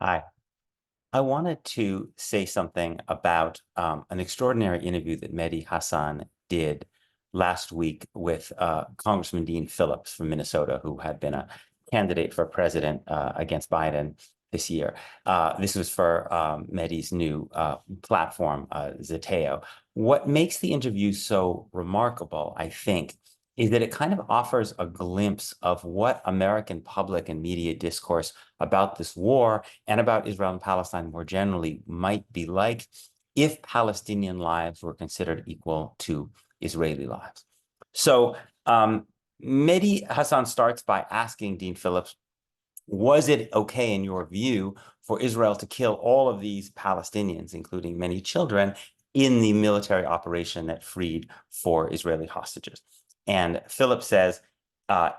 Hi. I wanted to say something about an extraordinary interview that Mehdi Hassan did last week with Congressman Dean Phillips from Minnesota, who had been a candidate for president against Biden this year. This was for Mehdi's new platform, Zeteo. What makes the interview so remarkable, I think, is that it kind of offers a glimpse of what American public and media discourse about this war and about Israel and Palestine more generally might be like if Palestinian lives were considered equal to Israeli lives. So Mehdi Hassan starts by asking Dean Phillips, was it okay in your view for Israel to kill all of these Palestinians, including many children, in the military operation that freed 4 Israeli hostages? And Phillips says,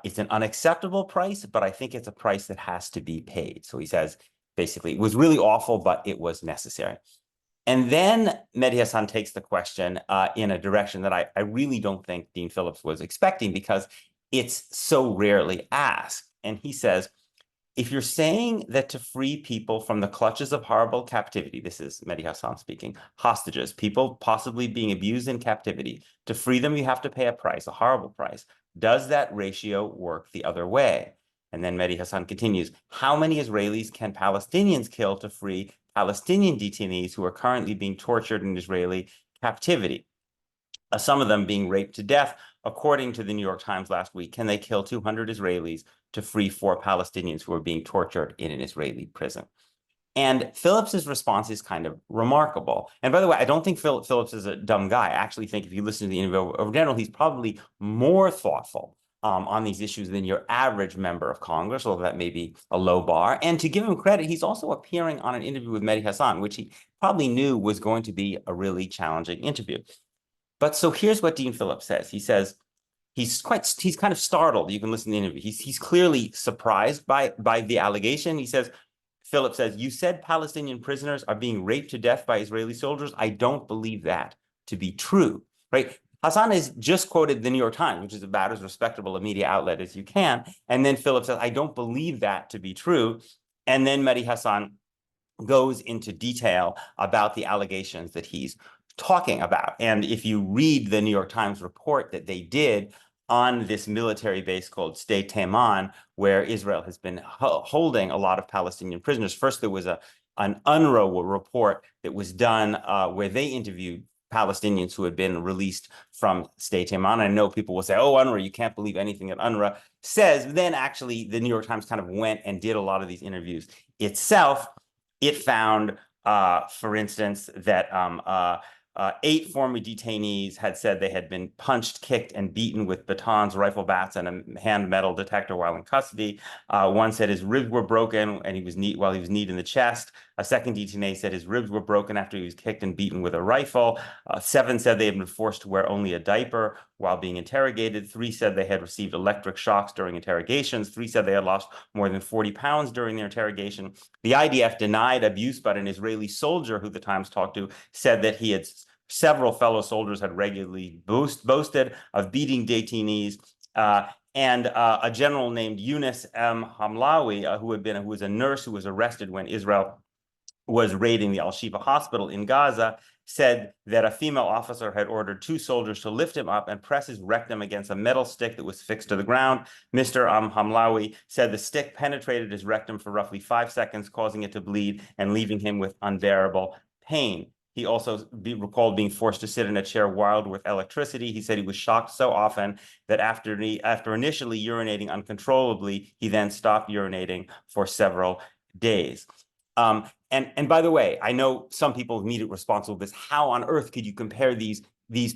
it's an unacceptable price, but I think it's a price that has to be paid. So he says, basically, it was really awful, but it was necessary. And then Mehdi Hassan takes the question in a direction that I really don't think Dean Phillips was expecting, because it's so rarely asked. And he says, if you're saying that to free people from the clutches of horrible captivity, this is Mehdi Hassan speaking, hostages, people possibly being abused in captivity, to free them, you have to pay a price, a horrible price. Does that ratio work the other way? And then Mehdi Hassan continues, how many Israelis can Palestinians kill to free Palestinian detainees who are currently being tortured in Israeli captivity? Some of them being raped to death. According to the New York Times last week, can they kill 200 Israelis to free 4 Palestinians who are being tortured in an Israeli prison? And Phillips's response is kind of remarkable. And by the way, I don't think Phillips is a dumb guy. I actually think if you listen to the interview in general, he's probably more thoughtful on these issues than your average member of Congress, although that may be a low bar. And to give him credit, he's also appearing on an interview with Mehdi Hassan, which he probably knew was going to be a really challenging interview. But so here's what Dean Phillips says. He says, he's kind of startled. You can listen to the interview. He's clearly surprised by the allegation. He says, Phillips says, you said Palestinian prisoners are being raped to death by Israeli soldiers. I don't believe that to be true, right? Hassan has just quoted the New York Times, which is about as respectable a media outlet as you can. And then Phillips says, I don't believe that to be true. And then Mehdi Hassan goes into detail about the allegations that he's talking about. And if you read the New York Times report that they did on this military base called Sde Taman, where Israel has been holding a lot of Palestinian prisoners. First, there was an UNRWA report that was done where they interviewed Palestinians who had been released from Sde Taman. I know people will say, oh, UNRWA, you can't believe anything that UNRWA says. Then actually, the New York Times kind of went and did a lot of these interviews itself. It found, for instance, that 8 former detainees had said they had been punched, kicked, and beaten with batons, rifle bats, and a hand metal detector while in custody. One said his ribs were broken and he was while he was kneed in the chest. A second detainee said his ribs were broken after he was kicked and beaten with a rifle. 7 said they had been forced to wear only a diaper while being interrogated. 3 said they had received electric shocks during interrogations. 3 said they had lost more than 40 pounds during their interrogation. The IDF denied abuse, but an Israeli soldier who the Times talked to said that he had several fellow soldiers had regularly boasted of beating detainees. And a general named Yunus M. Hamlawi, who was a nurse who was arrested when Israel was raiding the Al-Shifa hospital in Gaza, said that a female officer had ordered 2 soldiers to lift him up and press his rectum against a metal stick that was fixed to the ground. Mr. Hamlawi said the stick penetrated his rectum for roughly 5 seconds, causing it to bleed and leaving him with unbearable pain. He also recalled being forced to sit in a chair wild with electricity. He said he was shocked so often that after initially urinating uncontrollably, he then stopped urinating for several days. And by the way, I know some people immediately responsible for this. How on earth could you compare these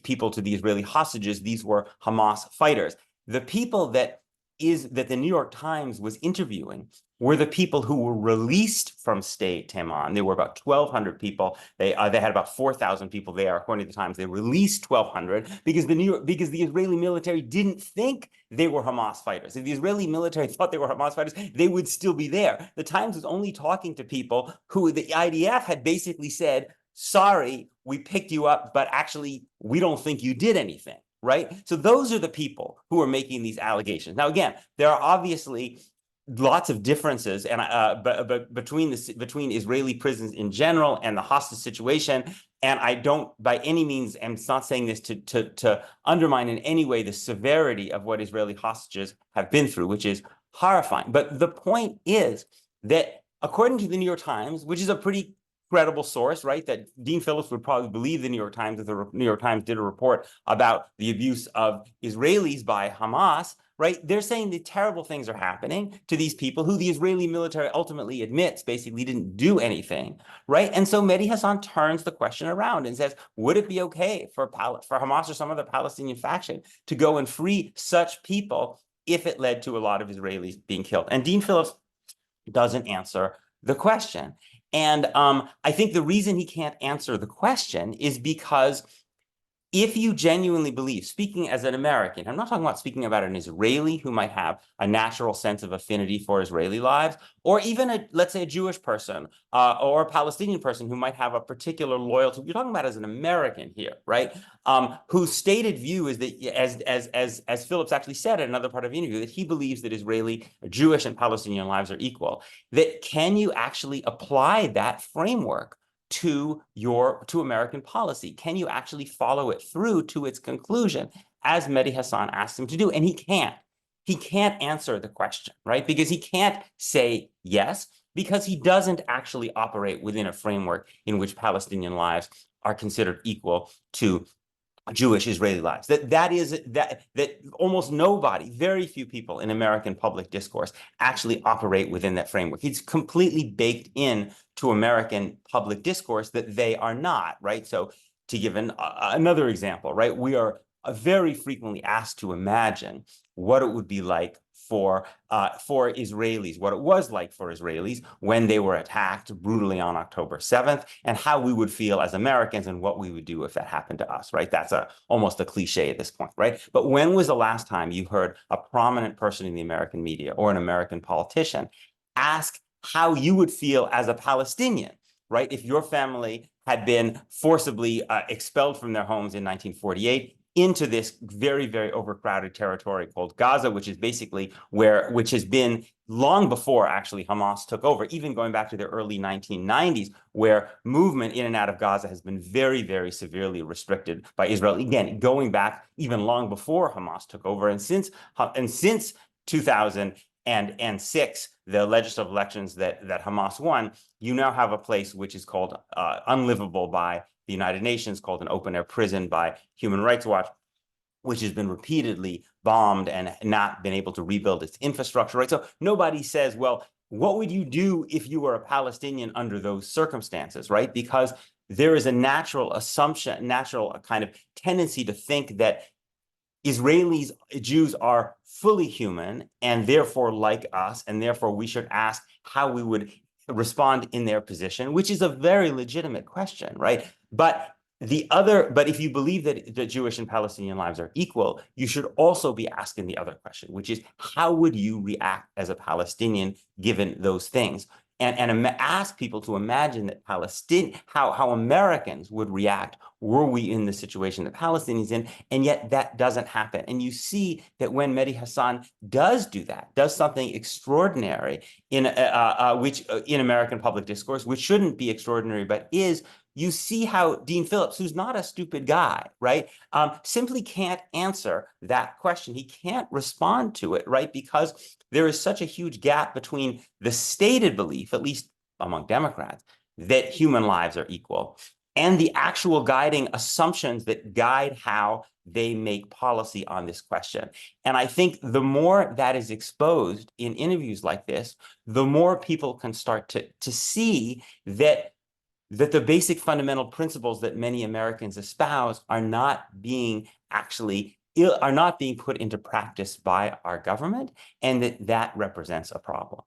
people to the Israeli hostages? These were Hamas fighters. The people that the New York Times was interviewing were the people who were released from Sde Taman. There were about 1,200 people. They had about 4,000 people there, according to the Times. They released 1,200 because the Israeli military didn't think they were Hamas fighters. If the Israeli military thought they were Hamas fighters, they would still be there. The Times was only talking to people who the IDF had basically said, sorry, we picked you up, but actually, we don't think you did anything. Right? So those are the people who are making these allegations. Now, again, there are obviously lots of differences, and but between Israeli prisons in general and the hostage situation. And I don't by any means, I'm not saying this to undermine in any way the severity of what Israeli hostages have been through, which is horrifying. But the point is that according to the New York Times, which is a pretty credible source, right? That Dean Phillips would probably believe the New York Times if the New York Times did a report about the abuse of Israelis by Hamas, right? They're saying the terrible things are happening to these people who the Israeli military ultimately admits basically didn't do anything, right? And so Mehdi Hassan turns the question around and says, would it be okay for Hamas or some other Palestinian faction to go and free such people if it led to a lot of Israelis being killed? And Dean Phillips doesn't answer the question. And I think the reason he can't answer the question is because if you genuinely believe, speaking as an American, I'm not talking about speaking about an Israeli who might have a natural sense of affinity for Israeli lives, or even let's say a Jewish person or a Palestinian person who might have a particular loyalty. You're talking about as an American here, right? Whose stated view is that, as Phillips actually said in another part of the interview, that he believes that Israeli, Jewish, and Palestinian lives are equal. That can you actually apply that framework to American policy? Can you actually follow it through to its conclusion, as Mehdi Hassan asked him to do? And he can't. He can't answer the question, right? Because he can't say yes, because he doesn't actually operate within a framework in which Palestinian lives are considered equal to Jewish Israeli lives. That almost nobody, very few people in American public discourse actually operate within that framework. It's completely baked in to American public discourse that they are not, right? So to give another example, right? We are very frequently asked to imagine what it would be like for Israelis, what it was like for Israelis when they were attacked brutally on October 7th, and how we would feel as Americans and what we would do if that happened to us, right? That's almost a cliche at this point, right? But when was the last time you heard a prominent person in the American media or an American politician ask how you would feel as a Palestinian, right? If your family had been forcibly expelled from their homes in 1948 into this very, very overcrowded territory called Gaza, which is basically which has been long before actually Hamas took over, even going back to the early 1990s, where movement in and out of Gaza has been very, very severely restricted by Israel. Again, going back even long before Hamas took over, and since 2006, the legislative elections that Hamas won, you now have a place which is called unlivable by the United Nations, called an open-air prison by Human Rights Watch, which has been repeatedly bombed and not been able to rebuild its infrastructure, right? So nobody says, well, what would you do if you were a Palestinian under those circumstances, right? Because there is a natural assumption, natural kind of tendency to think that Israelis, Jews are fully human and therefore like us, and therefore we should ask how we would respond in their position, which is a very legitimate question, right? But if you believe that the Jewish and Palestinian lives are equal, you should also be asking the other question, which is how would you react as a Palestinian given those things? And ask people to imagine that how Americans would react were we in the situation that Palestinians in, and yet that doesn't happen. And you see that when Mehdi Hassan does do that, does something extraordinary in American public discourse, which shouldn't be extraordinary, but is, you see how Dean Phillips, who's not a stupid guy, right, simply can't answer that question. He can't respond to it, right, because there is such a huge gap between the stated belief, at least among Democrats, that human lives are equal, and the actual guiding assumptions that guide how they make policy on this question. And I think the more that is exposed in interviews like this, the more people can start to see that the basic fundamental principles that many Americans espouse are not being put into practice by our government, and that represents a problem.